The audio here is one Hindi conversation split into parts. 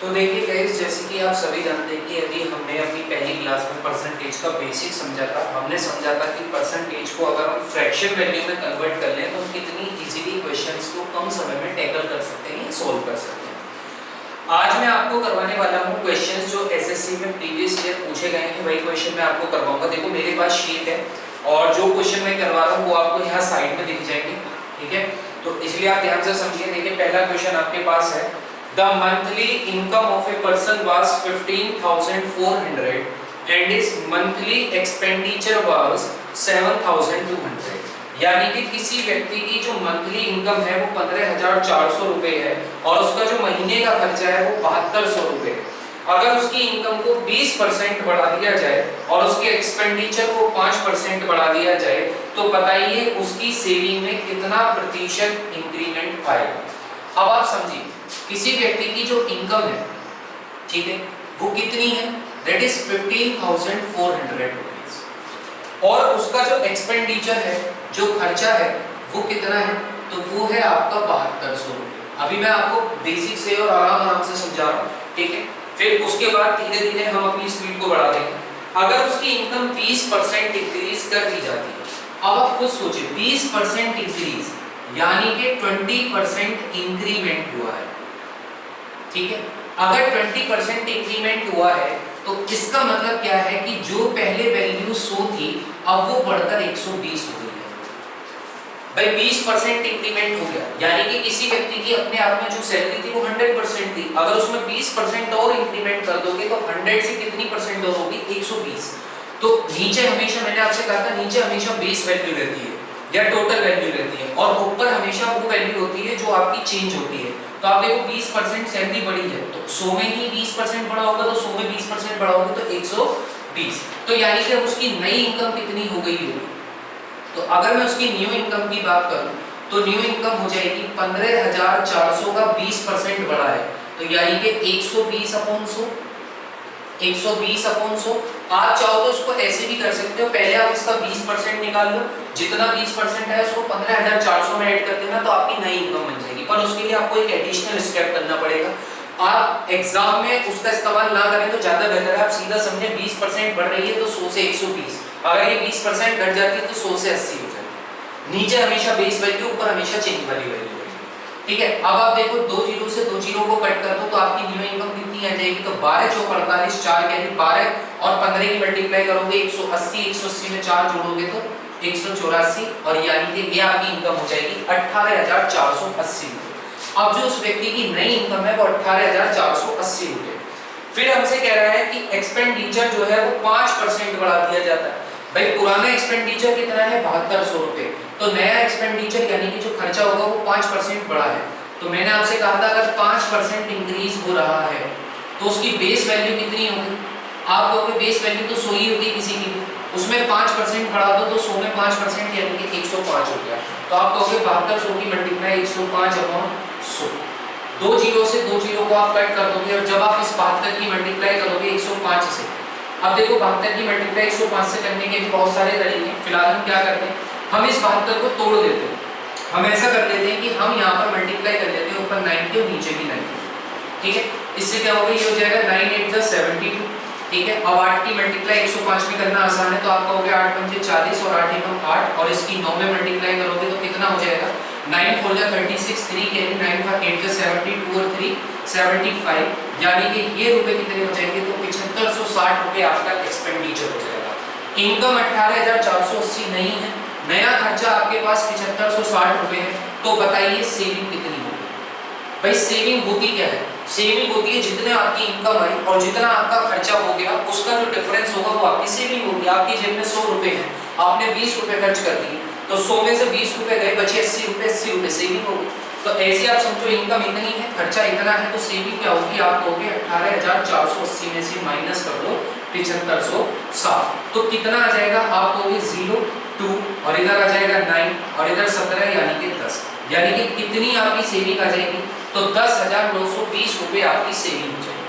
तो देखिए गाइस, जैसे कि आप सभी जानते हैं कि अभी हमने अपनी पहली क्लास में परसेंटेज का बेसिक समझा था। हमने समझा था कि परसेंटेज को अगर हम फ्रैक्शन वैल्यू में कन्वर्ट कर लें तो कितनी इजीली क्वेश्चंस को कम समय में टैकल कर सकते हैं, सोल्व कर सकते हैं। आज मैं आपको करवाने वाला हूँ क्वेश्चंस जो एसएससी में प्रीवियस ईयर पूछे गए हैं, वही क्वेश्चन मैं आपको करवाऊंगा। देखो मेरे पास शीट है और जो क्वेश्चन मैं करवा रहा हूँ वो आपको यहाँ साइड में दिख जाएंगे, ठीक है। तो इसलिए आप ध्यान से समझिए। देखिए पहला क्वेश्चन आपके पास है, the monthly income of a person was 15,400 and his monthly expenditure was 7,200। यानी कि किसी व्यक्ति की जो मंथली इनकम है वो 15,400 रुपए है और उसका जो महीने का खर्चा है वो 7,200 रुपए है। अगर उसकी इनकम को 20% बढ़ा दिया जाए और उसके एक्सपेंडिचर को 5% बढ़ा दिया जाए तो बताइए उसकी सेविंग में कितना प्रतिशत इंक्रीमेंट आएगा। अब आप समझिए, किसी व्यक्ति की जो इनकम है, ठीक है, वो कितनी है, दैट इज 15,400 रुपीज, और उसका जो एक्सपेंडिचर है, जो खर्चा है, वो कितना है, तो वो है आपका 7,200 रुपये। अभी मैं आपको बेसिक से और आराम से समझा रहा हूँ, ठीक है। फिर उसके बाद धीरे धीरे हम अपनी स्पीड को बढ़ा देंगे। अगर उसकी इनकम 20% इंक्रीज कर दी जाती है, अब आप खुद सोचिए 20% इंक्रीज यानी कि 20% इंक्रीमेंट हुआ है, ठीक है। अगर 20% इंक्रीमेंट हुआ है तो इसका मतलब क्या है कि जो पहले वैल्यू 100 थी अब वो बढ़कर 120 हो गई है। भाई 20% इंक्रीमेंट हो गया, यानी कि किसी व्यक्ति की अपने आप में जो सैलरी थी वो 100% थी। अगर उसमें 20% और इंक्रीमेंट कर दोगे तो 100 से कितनी परसेंट और होगी, 120। तो नीचे हमेशा, मैंने आपसे कहा था, नीचे हमेशा बेस वैल्यू रहती है या टोटल वैल्यू रहती है और ऊपर हमेशा वो वैल्यू होती है जो आपकी चेंज होती है। तो आप देखो 20% सैलरी बढ़ी है तो 100 में ही 20% बढ़ा होगा, तो 100 में 20% बढ़ाओगे तो 120। तो यानी कि उसकी नई इनकम कितनी हो गई होगी। तो अगर मैं उसकी न्यू इनकम की बात करूं तो न्यू इनकम हो जाएगी 15,400 का 20% बढ़ा है, तो यानी कि 120 अपॉन 100, 120 अपॉन 100। आप चाहो तो इसको ऐसे भी कर सकते हो, पहले आप इसका 20% निकाल लो, जितना 20% है उसको 15,400 में ऐड कर देना तो आपकी नई इनकम बन जाएगी। पर उसके लिए आपको एक एडिशनल स्टेप करना पड़ेगा। आप एग्जाम में उसका इस्तेमाल ना करें तो ज्यादा बेहतर है। आप सीधा समझे 20% बढ़ रही है तो 100 से 120, अगर ये 20% घट जाती है तो 100 से 80 हो जाती है। नीचे हमेशा बेस वैल्यू, ऊपर हमेशा चेंज वाली वैल्यू, ठीक है। अब आप देखो 2 जीरो से 2 जीरो को कट कर दो तो आपकी न्यू इनकम कितनी आ जाएगी, तो 12 चौक 48, 4 कैरी 12 और 15 की मल्टीप्लाई करोगे 180, 180 में 4 जोड़ोगे तो 184, और यानी कि ये आपकी इनकम हो जाएगी 18,480 रुपये। अब जो उस व्यक्ति की नई इनकम है वो 18,480 रुपये। फिर हमसे कह रहा है कि एक्सपेंडिचर जो है वो 5% बढ़ा दिया जाता है। भाई पुराना एक्सपेंडिचर कितना है, 7,200 रुपये, तो नया एक्सपेंडिचर यानी कि जो खर्चा होगा वो 5% बढ़ा है। तो मैंने आपसे कहा था अगर 5% इंक्रीज हो रहा है तो उसकी बेस वैल्यू कितनी होगी। आप कहोगे बेस वैल्यू तो 100 ही होगी किसी की, उसमें 5% बढ़ा दो तो 100 में 5% यानी कि 105 हो गया। तो आप कहोगे 7200 की मल्टीप्लाई 105 अपॉन 100। 2 जीरो से 2 जीरो को आप कट कर दोगे और जब आप इस 72 की मल्टीप्लाई करोगे 105 से, अब देखो 72 की मल्टीप्लाई 105 से करने के भी बहुत सारे तरीके। फिलहाल हम क्या करते हैं, हम इस 72 को तोड़ देते हैं। हम ऐसा कर लेते हैं कि हम यहाँ पर मल्टीप्लाई कर लेते हैं, ऊपर 90 और नीचे भी 90, ठीक है। इससे क्या होगा, ये हो जाएगा 9 8 जा 72, ठीक है। अब 8 की मल्टीप्लाई 105 में करना आसान है तो आप कहोगे 8 पंजे 40 और 8 एकम 8, और इसकी 9 में मल्टीप्लाई करोगे तो कितना हो जाएगा, 9 4 जा 36, 3 कैरी 9 5 8 जा 72 और 3 75, यानी कि ये रुपए कितने हो जाएंगे, तो 7560 रुपए आपका एक्सपेंडिचर हो जाएगा। इनकम 18,480 नहीं है, नया खर्चा आपके पास 7560 रुपए है, तो बताइए सेविंग कितनी होगी। भाई सेविंग होती क्या है, सेविंग होती है जितने आपकी इनकम आई और जितना आपका खर्चा हो गया उसका जो डिफरेंस होगा वो आपकी सेविंग होगी। आपकी जेब में 100 रुपए है, आपने 20 रुपए खर्च कर दिए तो 100 में से 20 रुपए गए, बचे 80 रुपए, 80 रुपए सेविंग होगी। तो ऐसे आप समझो इनकम इतनी है, खर्चा इतना है, तो सेविंग क्या होगी, आप कहोगे 18,480 में से माइनस कर दो 7560, तो कितना आ जाएगा, आप कहोगे 0 2 और इधर आ जाएगा 9 और इधर 17 यानी कि 10, यानी कि कितनी आपकी सेविंग आ जाएगी, तो 10,920 रुपए आपकी सेविंग हो जाएगी।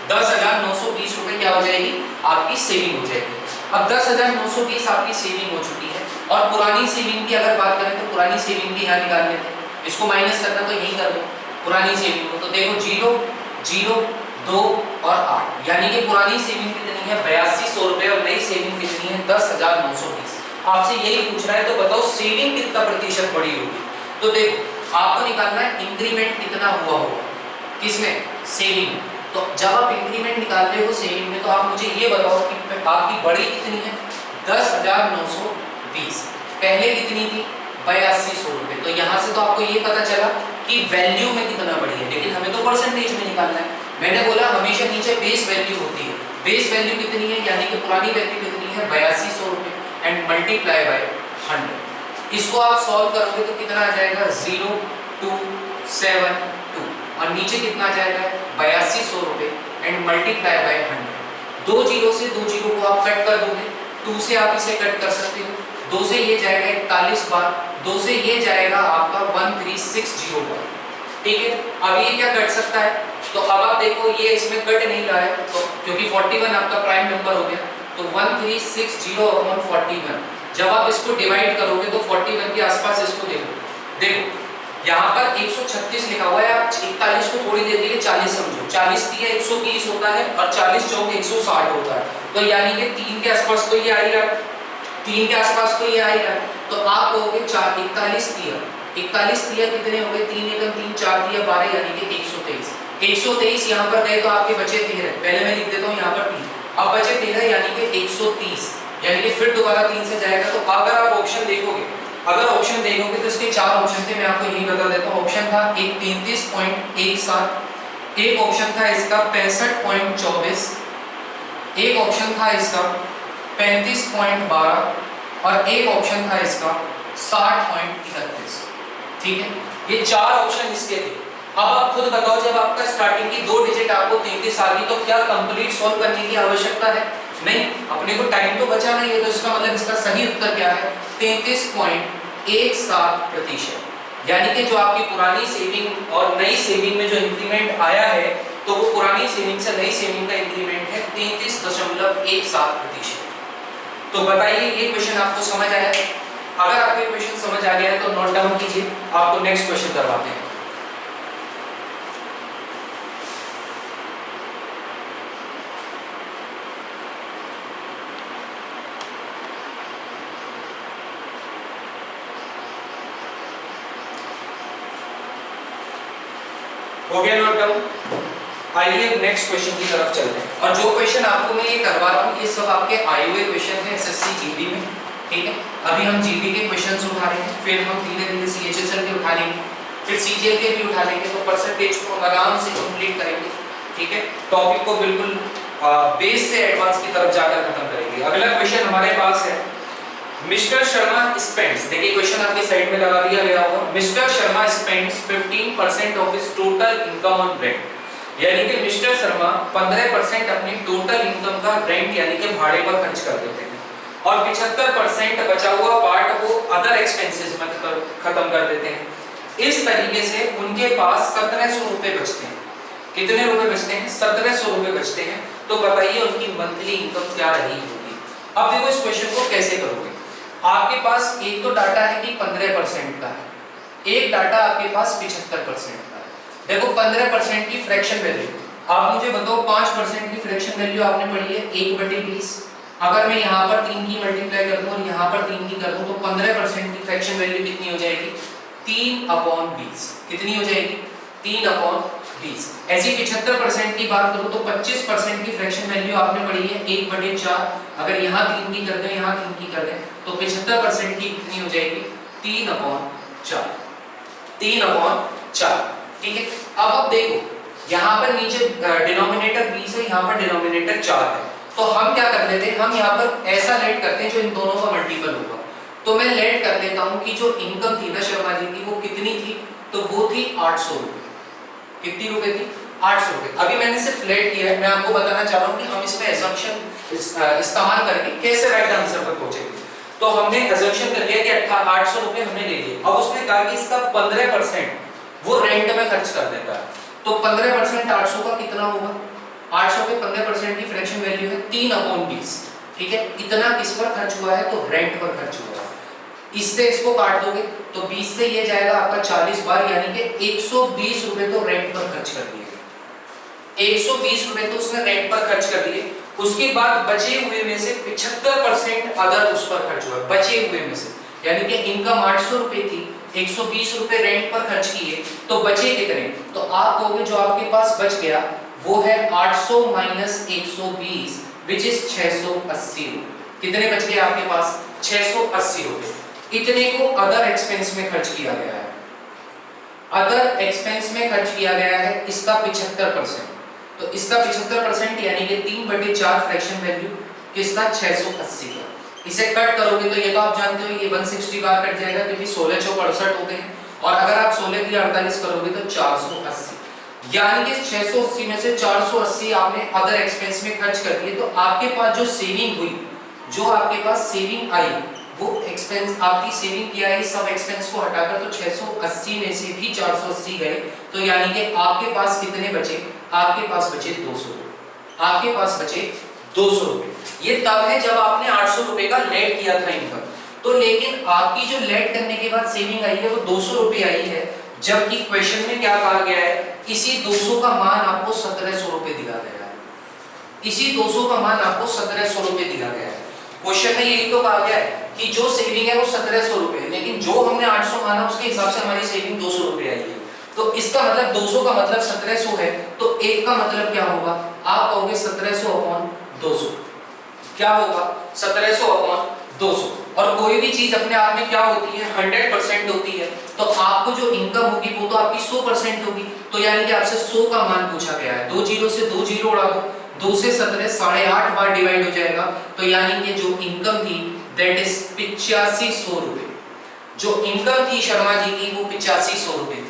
10,920 रुपए क्या हो जाएगी, आपकी सेविंग हो जाएगी। अब 10,920 आपकी सेविंग हो चुकी है और पुरानी सेविंग की अगर बात करें तो पुरानी सेविंग भी यहाँ निकाल लेते हैं, इसको माइनस करना तो यही कर दो पुरानी सेविंग को। तो देखो 0 0, 2 और 8, यानी कि पुरानी सेविंग कितनी है 8200 रुपए और नई सेविंग कितनी है 10,920। आपसे यही पूछ रहा है तो बताओ सेविंग कितना प्रतिशत बढ़ी होगी। तो देखो आपको निकालना है इंक्रीमेंट कितना हुआ होगा, किसमें, सेविंग में। तो जब आप इंक्रीमेंट निकाल रहे हो सेविंग में तो आप मुझे ये बताओ कि आपकी बढ़ी कितनी है 10,920, पहले कितनी थी 8200 रुपए। तो यहाँ से तो आपको ये पता चला कि वैल्यू में कितना बढ़ी है, लेकिन हमें तो परसेंटेज में निकालना है। मैंने बोला हमेशा नीचे बेस वैल्यू होती है, बेस वैल्यू कितनी है यानी कि पुरानी वैल्यू कितनी है 8200 रुपए एंड मल्टीप्लाई बाय 100। इसको आप सॉल्व करोगे तो कितना आ जाएगा 0272 और नीचे कितना आ जाएगा 8200 रुपए एंड मल्टीप्लाई बाय 100। 2 जीरो से 2 जीरो को आप कट कर दोगे, 2 से आप इसे कट कर सकते हो, 2 से ये जाएगा 41 बार, 2 से ये जाएगा आपका 1360 बार। ठीक है, अब ये क्या कट सकता है, तो अब आप देखो ये इसमें कट नहीं रहा है तो क्योंकि 41 आपका प्राइम नंबर हो गया, तो 1360 अपॉन 41 जब आप इसको डिवाइड करोगे तो 41 के आसपास इसको देखो यहाँ पर 136 लिखा हुआ है, आप 41 को थोड़ी देर के लिए 40 समझो, 40 दिया 120 होता है और 40 चौक 160 होता है, तो यानी कि 3 के आसपास तो ये आएगा, 3 के आसपास तो ये आएगा। तो आप कहोगे 41 दिया कितने हो गए, 3 एकम 3 4 दिया 12 यानी कि 123 यहाँ पर गए तो आपके बचे 13, पहले मैं लिख देता हूँ यहाँ पर 3, अब बचे 13 यानी कि 130, यानी कि फिर दोबारा 3 से जाएगा। तो अगर आप ऑप्शन देखोगे, अगर ऑप्शन देखोगे तो इसके 4 ऑप्शन थे, मैं आपको यही बता देता हूँ। ऑप्शन था एक 33.17, एक ऑप्शन था इसका 65.24, एक ऑप्शन था इसका 35.12 और एक ऑप्शन था इसका 60.31। ठीक है, ये 4 ऑप्शन इसके थे। अब आप खुद बताओ जब आपका स्टार्टिंग की 2 डिजिट आपको 33 आ गई तो क्या कंप्लीट सॉल्व करने की आवश्यकता है, नहीं, अपने को टाइम तो बचा नहीं है, तो इसका मतलब इसका सही उत्तर क्या है 33.17%, यानी कि जो आपकी पुरानी सेविंग और नई सेविंग में जो इंक्रीमेंट आया है तो वो पुरानी सेविंग से नई सेविंग का इंक्रीमेंट है 33.17%। तो बताइए ये क्वेश्चन आपको समझ आया? अगर आपको ये क्वेश्चन समझ आ गया है तो नोट डाउन कीजिए, आपको नेक्स्ट क्वेश्चन करवाते हैं। हो गया नोट डाउन? आइए नेक्स्ट क्वेश्चन की तरफ चलते हैं। और जो क्वेश्चन आपको मैं ये करवा रहा हूँ ये सब आपके आए हुए क्वेश्चन हैं एसएससी जीडी में। ठीक है, अभी हम जीडी के क्वेश्चंस उठा रहे हैं, फिर हम धीरे-धीरे सीएचएसएल के उठा लेंगे, फिर सीजीएल के भी उठा लेंगे, तो परसेंटेज को आराम से कंप्लीट करेंगे। ठीक है, टॉपिक को बिल्कुल बेस से एडवांस की तरफ जाकर खत्म करेंगे। अगला क्वेश्चन हमारे पास है मिस्टर शर्मा स्पेंड्स, देखिए क्वेश्चन आपकी साइड में लगा दिया गया होगा, mister Sharma spends 15% of his total income on rent, यानी कि मिस्टर शर्मा 15% अपनी टोटल इनकम का रेंट यानी कि भाड़े पर खर्च कर देते हैं और 75% बचा हुआ पार्ट को अदर एक्सपेंसेस में खत्म कर देते हैं। इस तरीके से उनके पास 1700 रुपए बचते हैं। कितने रुपए बचते हैं? 1700 रुपए बचते हैं। तो बताइए उनकी मंथली इनकम क्या रही होगी। अब देखो इस क्वेश्चन को कैसे करोगे। आपके पास एक तो डाटा है कि 15% का है, एक डाटा आपके पास 75% का है। देखो 15% की फ्रैक्शन वैल्यू, आप मुझे बताओ 5% की फ्रैक्शन वैल्यू आपने पढ़ी है 1/20। अगर मैं यहाँ पर 3 की मल्टीप्लाई कर दूं और यहाँ पर 3 की कर दूं तो 15% की फ्रैक्शन वैल्यू कितनी हो जाएगी 3/20। कितनी हो जाएगी 3/20। ऐसी 75% की बात करूं तो 25% की फ्रैक्शन वैल्यू आपने पढ़ी है 1/4। अगर यहाँ 3 की कर दें यहाँ 3 की कर दें तो 75% की कितनी हो जाएगी 3/4। 3/4। ठीक है, अब आप देखो यहाँ पर नीचे डिनोमिनेटर 20 है, यहाँ पर डिनोमिनेटर 4 है, तो हम क्या कर लेते हैं, हम यहाँ पर ऐसा लेट करते हैं जो इन दोनों का मल्टीपल होगा। तो मैं लेट कर लेता हूँ कि जो इनकम थी ना शर्मा जी की वो कितनी थी, तो वो थी 800 रुपए। कितनी रुपए थी 800 रुपए। अभी मैंने सिर्फ लेट किया है, मैं आपको बताना चाह रहा हूँ कि हम इसमें असम्पशन इस्तेमाल करके कैसे राइट आंसर पर पहुंचेंगे। तो हमने असम्पशन कर लिया कि 800 रुपए हमने ले लिए। अब उसने कहा कि इसका 15% वो रेंट में खर्च कर देता है, तो 15% 800 का कितना होगा, 800 के 15% की फ्रैक्शन वैल्यू है 3/20। ठीक है, इतना किस पर खर्च हुआ है, तो रेंट पर खर्च हुआ है। इससे इसको काट दोगे तो 20 से ये जाएगा आपका 40 बार, यानी कि 120 रुपए तो रेंट पर खर्च कर दिए। 120 रुपए तो उसने रेंट पर खर्च कर दिए, उसके बाद बचे हुए में से 75% अदर उस पर खर्च हुआ, बचे हुए में से, यानी कि इनकम 800 रुपए थी, 120 रुपए रेंट पर खर्च किए, तो बचे कितने? तो आप कहोगे जो आपके पास बच गया वो है 800 माइनस 120 विच इज 680 रुपए। कितने बच गए आपके पास? 680 रुपए। इतने को अदर एक्सपेंस में खर्च किया गया है, अदर एक्सपेंस में खर्च किया गया है इसका 75%। तो इसका 75% यानी कि 3/4 फ्रैक्शन वैल्यू किसका? 680 का। इसे कट करोगे तो ये तो आप जानते हो ये 160 बार कट जाएगा क्योंकि 16 चौक 68 होते हैं, और अगर आप 16 के लिए 48 करोगे तो 480, यानी कि 680 में से 480 आपने अदर एक्सपेंस में खर्च कर दिए। तो आपके पास जो सेविंग हुई, जो आपके पास सेविंग आई, वो एक्सपेंस आपकी सेविंग किया है सब एक्सपेंस को हटाकर, तो 680 में से भी 480 गए, तो यानी कि आपके पास कितने बचे? आपके पास बचे 200 रुपए। आपके पास बचे 200 रुपए। ये तब है जब आपने 800 रुपए का लेट किया था इनकम। तो लेकिन आपकी जो लेट करने के बाद सेविंग आई है वो 200 रुपए आई है, जबकि क्वेश्चन में क्या कहा गया है? इसी 200 का मान आपको 1700 रुपए दिया गया है। इसी 200 का मान आपको 1700 रुपए दिया गया है। क्वेश्चन में यही तो कहा गया है कि जो सेविंग है वो 1700 रुपए है, लेकिन जो हमने 800 माना उसके हिसाब से हमारी सेविंग 200 रुपए आई है। तो इसका मतलब 200 का मतलब 1700 है, तो एक का मतलब क्या होगा? आप कहोगे 1700 अपॉन 200 क्या होगा? 1700 अपॉन 200। और कोई भी चीज अपने आप में क्या होती है? 100% होती है। तो आपको जो इनकम होगी वो तो आपकी 100% होगी। तो यानी कि आपसे 100 का मान पूछा गया है। 2 जीरो से 2 जीरो उड़ा दो, 2 से 17 8.5 बार डिवाइड हो जाएगा, तो यानी कि जो इनकम थी दैट इज 8500 रुपए। जो इनकम थी शर्मा जी की वो 8500 रुपए थी।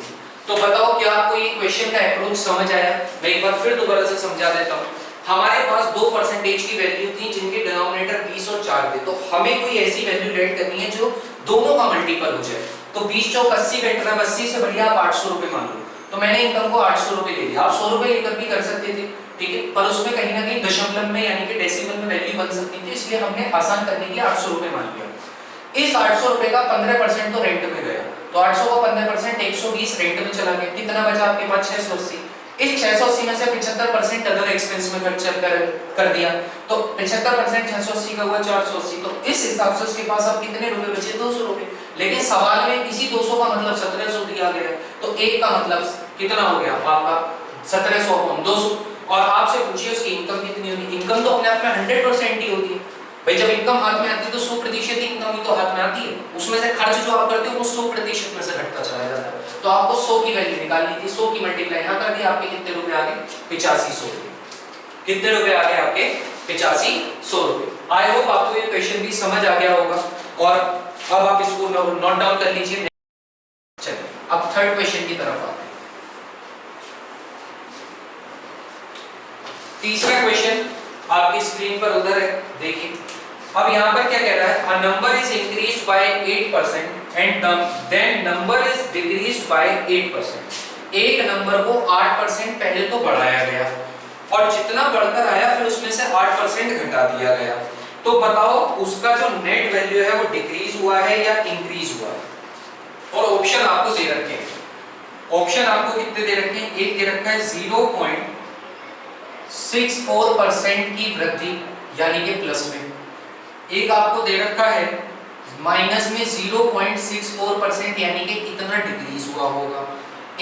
तो बताओ क्या आपको ये क्वेश्चन का अप्रोच समझ आया? मैं एक बार फिर दोबारा से समझा देता हूँ। हमारे पास 2% की वैल्यू थी जिनके डिनोमिनेटर 20 और 4 थे, तो हमें कोई ऐसी वैल्यू लेट करनी है जो दोनों का मल्टीपल हो जाए। तो 20 चौक 80 बेटर है, 80 से बढ़िया आप 800 रुपए मान लो। तो मैंने इनकम को 800 रुपए ले लिया। आप 100 रुपए लेकर भी कर सकते थे, ठीक है, पर उसमें कहीं ना कहीं दशमलव में यानी कि डेसिमल में वैल्यू बन सकती थी, इसलिए हमने आसान करने के लिए 800 रुपए मान लिया। इस 800 रुपए का 15% तो रेंट में गया, तो 800 का 15% 120 रेंट में चला गया। कितना बचा आपके पास? 680। इस 680 में से 75% अदर एक्सपेंस में खर्च कर दिया, तो 75% 680 का हुआ 480। तो इस हिसाब से उसके पास अब कितने रुपए बचे? 200 रुपए। लेकिन सवाल में इसी 200 का मतलब 1700 दिया गया है, तो एक का मतलब कितना हो गया आपका? 1700 अपॉन 200। और आपसे पूछिए उसकी इनकम कितनी होगी? इनकम तो अपने आप में 100% ही होती है भाई। जब इनकम हाथ में आती है तो 100% इनकम ही तो हाथ में आती है, उसमें से खर्च जो आप करते हो वो 100% में से घटता चला जाता है। तो आपको 100 की वैल्यू निकालनी थी, 100 की मल्टीप्लाई यहाँ कर दी, आपके कितने रुपए आ गए? 8500 रुपए। कितने रुपए आ गए आपके? 8500 रुपए। आई होप आपको ये क्वेश्चन भी समझ आ गया होगा, और अब आप इसको नोट डाउन कर लीजिए। चलिए अब थर्ड क्वेश्चन की तरफ आते हैं। तीसरा क्वेश्चन आपकी स्क्रीन पर उधर है, देखिए। अब यहाँ पर क्या कह रहा है? A number is increased by 8% and then number is decreased by 8%। एक नंबर को 8% पहले तो बढ़ाया गया, और जितना बढ़कर आया फिर उसमें से 8% घटा दिया गया। तो बताओ उसका जो नेट वैल्यू है वो डिक्रीज हुआ है या इंक्रीज हुआ है? और ऑप्शन आपको दे रखे हैं। ऑप्शन आपको कितने दे रखे हैं? एक दे रखा है 0.64% की वृद्धि यानी कि प्लस में, एक आपको दे रखा है माइनस में 0.64% यानी कि कितना डिक्रीज हुआ होगा,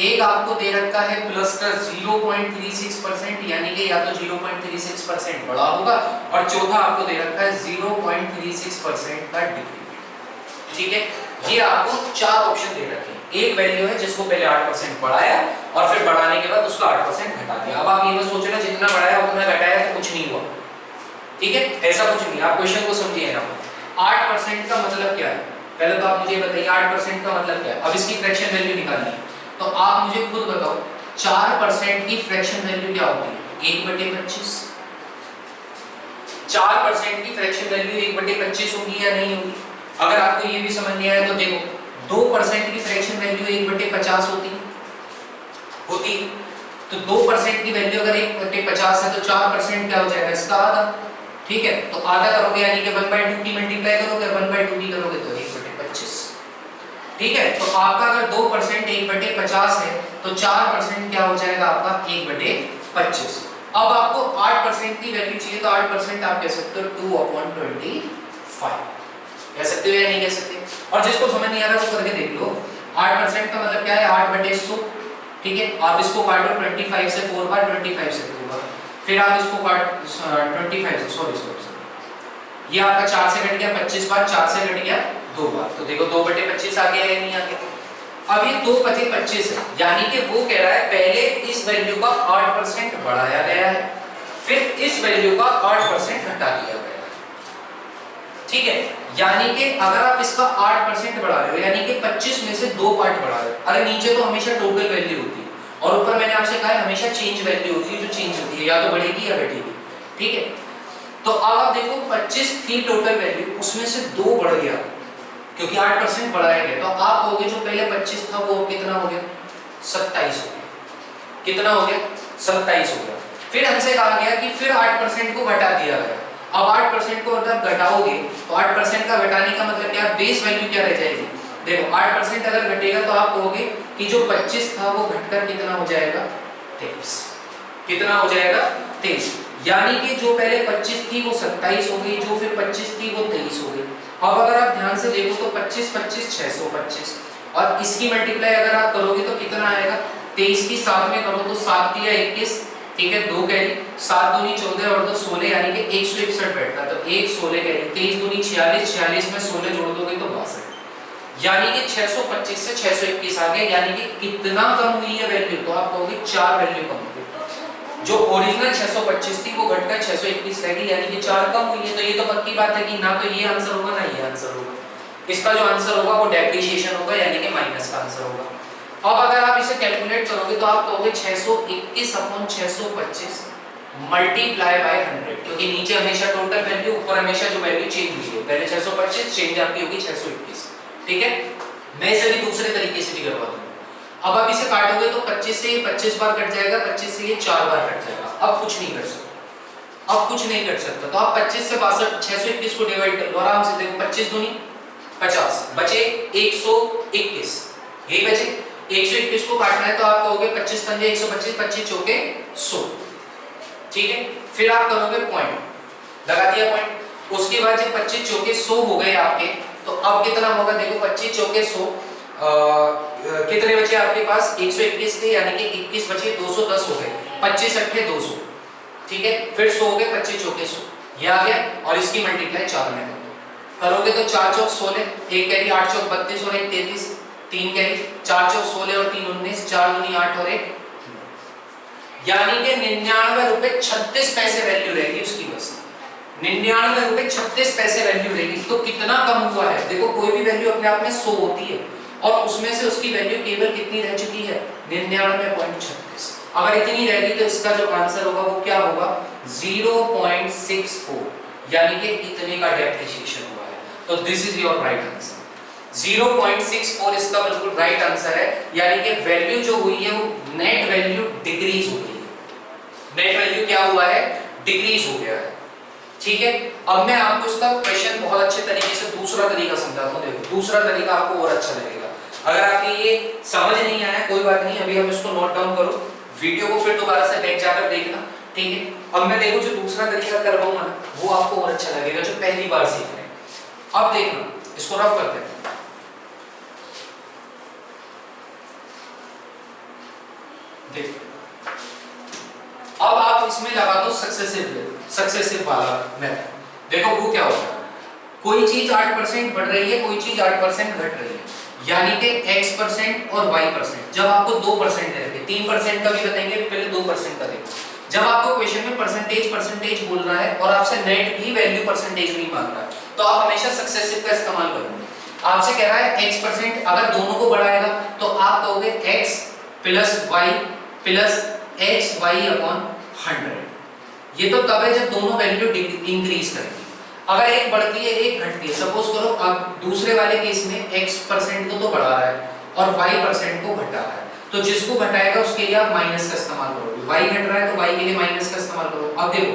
एक आपको दे रखा है प्लस का 0.36% यानी कि या तो 0.36% बड़ा होगा, और चौथा आपको दे रखा है 0.36% का डिक्रीमेंट। ठीक है, ये आपको चार ऑप्शन दे रखे हैं। एक वैल्यू है जिसको पहले 8% बढ़ाया और फिर बढ़ाने के बाद उसको 8% घटा दिया। अब आप ये मत सोचना जितना बढ़ाया उतना घटाया तो कुछ नहीं हुआ, ठीक है, ऐसा कुछ नहीं। आप क्वेश्चन को समझिए ना। 8% का मतलब क्या है? पहले तो आप मुझे बताइए 8% का मतलब क्या है। अब इसकी फ्रैक्शन वैल्यू निकालनी है, तो आप मुझे खुद बताओ 4% की फ्रैक्शन वैल्यू क्या होती है? 1/25। 4% की फ्रैक्शन वैल्यू 1/25 होगी या नहीं होगी? अगर आपको ये भी समझ नहीं आया तो देखो 2% की फ्रैक्शन वैल्यू 1/50 होती है। तो 2% की वैल्यू अगर 1/50 है तो 4% क्या हो जाएगा? इसका आधा। ठीक है, तो आधा करोगे यानी कि 1/2 की मल्टीप्लाई करोगे, 1/2 की करोगे तो 1/25। ठीक है, तो आपका अगर 2% 1/50 है तो 4% क्या हो जाएगा आपका? 1/25। 25। अब आपको 8% की वैल्यू चाहिए तो 8% आप कह सकते हो 2/25 कह सकते हो या नहीं कह सकते। और जिसको समझ नहीं आ रहा वो करके देख लो। 8% का मतलब क्या है 8/100, ठीक है। आप इसको काटो 25 से 4 बार, 25 से 2 बार, फिर आप इसको काट 25 से सॉरी ये आपका 4 से कट गया 25 बार, 4 से कट गया 2 बार, तो देखो 2/25 आ गया या नहीं आ गया। अब ये 2/25 है, यानी कि वो कह रहा है पहले इस वैल्यू का 8% बढ़ाया गया है, फिर इस वैल्यू का 8% घटा दिया गया है, ठीक है। यानी कि अगर आप इसका 8% बढ़ा रहे हो यानी कि 25 में से 2 पार्ट बढ़ा रहे हो। अरे नीचे तो हमेशा टोटल वैल्यू होती है और ऊपर मैंने आपसे कहा है हमेशा चेंज वैल्यू होती है, जो चेंज होती है या तो बढ़ेगी या घटेगी, ठीक है। तो अब आप देखो 25 थी टोटल वैल्यू, उसमें से 2 बढ़ गया क्योंकि 8% बढ़ाया गया, तो आप कहोगे जो पहले 25 था वो कितना हो गया 27 हो गया। कितना हो गया 27 हो गया। फिर हमसे कहा गया कि फिर 8% को घटा दिया गया। अब 8% को अगर घटाओगे तो 8% का घटाने का मतलब क्या, बेस वैल्यू क्या रह जाएगी। देखो 8% अगर घटेगा तो आप कहोगे कि जो 25 था वो घटकर कितना हो जाएगा 23। कितना हो जाएगा 23, यानी कि जो पहले 25 थी वो 27 हो गई, जो फिर 25 थी वो 23 हो गई। अब अगर आप ध्यान से देखो तो 25 25 625 और इसकी मल्टीप्लाई अगर आप करोगे तो कितना आएगा 23 की 7 में करो तो 7 या 21, ठीक है, 2 कैरी 7 दूनी 14 और 2 16 यानी कि 161 बैठता है, तो 1 16 कैरी 23 दूनी 46, 46 में 16 जोड़ दोगे तो 62, यानी कि 625 से 621 आ गया। यानी कि कितना कम हुई है वैल्यू, तो आप कहोगे 4 वैल्यू कम हुई। जो ओरिजिनल 625 थी वो घटकर 621 रह गई, यानी कि 4 कम हुई है। तो ये तो पक्की बात है कि ना तो ये आंसर होगा ना ये आंसर होगा, इसका जो आंसर होगा वो डेप्रिसिएशन होगा यानी कि माइनस का आंसर होगा। अब अगर आप इसे कैलकुलेट करोगे तो आप कहोगे 621/625 मल्टीप्लाई बाय 100, क्योंकि नीचे हमेशा टोटल वैल्यू, ऊपर हमेशा जो वैल्यू चेंज हुई है, पहले 625 चेंज आपकी होगी 621, ठीक है। मैं इसे भी दूसरे तरीके से भी करवा दूंगा। अब आप इसे काटोगे तो 25 से ये 25 बार कट जाएगा, 25 से ये 4 बार कट जाएगा। अब कुछ नहीं कर सकता, अब कुछ नहीं कर सकता। तो आप 25 से 621 को डिवाइड कर लो आराम से। देखो 25 दूनी 50 बचे 121, यही बचे 121 को काटना है तो आप कहोगे 25 पंजे 125, 25 चौके 100, ठीक है। फिर आप करोगे पॉइंट, लगा दिया पॉइंट। उसके बाद जब 25 चौके 100 हो गए आपके, तो अब कितना होगा देखो 25 चौके 100 कितने बचे आपके पास 121 थे, यानी कि 21 बचे 210 हो गए, 25 अट्ठे 200, ठीक है। फिर 100 हो गए 25 चौके 100, ये आ गया और इसकी मल्टीप्लाई 4 में करोगे तो 4 चौक 16, 1 कैरी 8 चौक 32 और 1 33, 3 कैरी 4 चौक 16 और 3 19, 4 दूनी 8 और 1, यानी कि 99 रुपए 36 पैसे वैल्यू रहेगी उसकी, बस 99 रुपए 36 पैसे वैल्यू रहेगी। तो कितना कम हुआ है, देखो कोई भी वैल्यू अपने आप में 100 होती है और उसमें से उसकी वैल्यू केवल कितनी रह चुकी है 99.36। अगर इतनी रहेगी तो इसका जो आंसर होगा वो क्या होगा 0.64, यानी कि इतने का डेप्रिसिएशन हुआ है। तो this is your right answer, 0.64 इसका बिल्कुल राइट आंसर है। यानी कि वैल्यू जो हुई है वो नेट वैल्यू डिक्रीज हो गई है। नेट वैल्यू क्या हुआ है डिक्रीज हो गया है, ठीक है। अब मैं आपको इसका क्वेश्चन बहुत अच्छे तरीके से दूसरा तरीका समझाता हूं। देखो दूसरा तरीका आपको और अच्छा लगेगा। अगर आपके ये समझ नहीं आया कोई बात नहीं, अभी हम इसको नोट डाउन करो, वीडियो को फिर दोबारा से बैक जाकर देखना, ठीक है। अब मैं देखो जो दूसरा तरीका करवाऊंगा ना वो आपको और अच्छा लगेगा जो पहली बार सीख रहे हैं। अब देखना, इसको रफ करते हैं। देखो अब आप इसमें लगा दो सक्सेसिव वाला मेथड। देखो वो क्या होगा, कोई चीज 8% बढ़ रही है, कोई चीज 8% घट रही है, यानी कि x% और y%। जब आपको 2% दे रखे, 3% का भी बताएंगे, पहले 2% का देखो। जब आपको क्वेश्चन में परसेंटेज बोल रहा है और आपसे नेट भी वैल्यू परसेंटेज नहीं मांग रहा है, तो आप हमेशा सक्सेसिव का इस्तेमाल करोगे। आपसे कह रहा है x%, अगर दोनों को बढ़ाएगा तो आप कहोगे x plus y plus xy/100। ये तो तब है जब दोनों वैल्यू इंक्रीज करेंगे। अगर एक बढ़ती है एक घटती है, सपोज करो अब दूसरे वाले केस में x% को तो बढ़ा रहा है और y% को घटा रहा है, तो जिसको घटाएगा उसके लिए आप माइनस का इस्तेमाल करोगे। y घट रहा है तो y के लिए माइनस का इस्तेमाल करो। अब देखो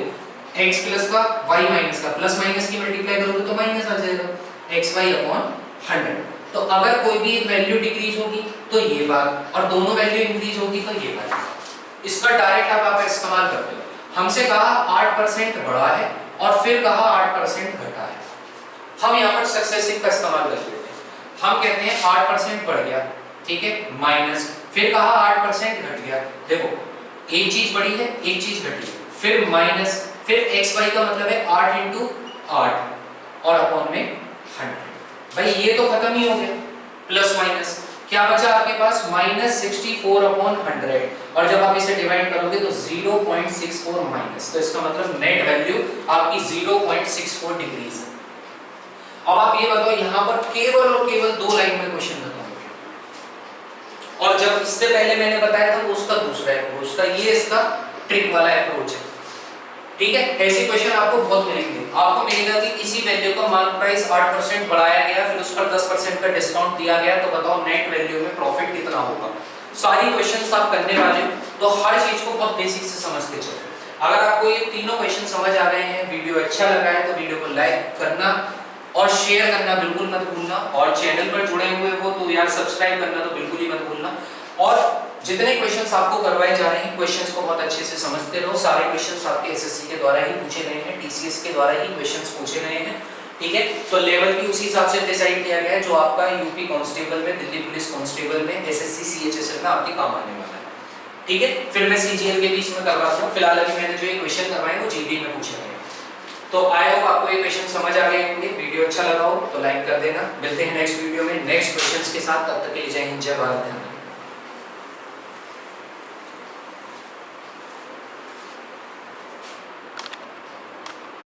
x प्लस का y माइनस का, प्लस माइनस की मल्टीप्लाई करोगे तो माइनस आ जाएगा xy/100। तो अगर कोई भी एक वैल्यू डिक्रीज होगी तो ये बात, और दोनों वैल्यू इंक्रीज होगी तो ये बात। इसका डायरेक्ट आप इस्तेमाल करते हो। हमसे कहा 8% बढ़ा है और फिर कहा 8% घटा है। हम यहाँ पर सक्सेसिव का इस्तेमाल कर लेते हैं। हम कहते हैं 8% बढ़ गया, ठीक है, माइनस, फिर कहा 8% घट गया। देखो एक चीज बढ़ी है, एक चीज घटी है, फिर माइनस, फिर x y का मतलब है 8 इंटू 8 और अपॉन में 100। भाई ये तो खत्म ही हो गया, प्लस माइनस क्या बचा आपके पास, माइनस 64 अपॉन 100, और जब आप इसे डिवाइड करोगे तो 0.64 माइनस, तो इसका मतलब नेट वैल्यू आपकी 0.64 डिग्रीज है। अब आप ये बताओ यहाँ पर केवल और केवल 2 लाइन में क्वेश्चन खत्म हो गया। और जब इससे पहले मैंने बताया था उसका दूसरा अप्रोच था, ये इसका ट्रिक वाला अप्रोच है, ठीक है। ऐसे क्वेश्चन आपको बहुत मिलेंगे। आपको मिलेगा कि किसी वैल्यू का मार्क प्राइस 8% बढ़ाया गया, फिर उस पर 10% का डिस्काउंट दिया गया, तो बताओ नेट वैल्यू में प्रॉफिट कितना होगा। सारी क्वेश्चंस आप करने वाले हो, तो हर चीज को बहुत बेसिक से समझते चलो। अगर आपको ये तीनों क्वेश्चन समझ आ गए हैं, वीडियो अच्छा लगा है तो वीडियो को लाइक करना और शेयर करना बिल्कुल मत भूलना, और चैनल पर जुड़े हुए हो तो यार सब्सक्राइब करना तो बिल्कुल ही मत भूलना। और जितने क्वेश्चंस आपको करवाए जा रहे हैं, क्वेश्चंस को बहुत अच्छे से समझते रहो। सारे क्वेश्चंस आपके एसएससी के द्वारा ही पूछे गए हैं, टीसीएस के द्वारा ही क्वेश्चंस पूछे गए हैं, ठीक है। तो लेवल की उसी हिसाब से डिसाइड किया गया है जो आपका यूपी कांस्टेबल में, दिल्ली पुलिस कांस्टेबल में, एसएससी सीएचएसएल में आपके काम आने वाला है, ठीक है। फिर मैं सीजीएल के बीच में करवाता हूँ। फिलहाल अभी मैंने जो ये क्वेश्चन करवाए वो जीडी में पूछे गए हैं। तो आई होप आपको ये क्वेश्चन समझ आ गए होंगे। वीडियो अच्छा लगा हो तो लाइक कर देना। मिलते हैं नेक्स्ट वीडियो में नेक्स्ट क्वेश्चंस के साथ, तब तक के लिए जय हिंद, जय भारत।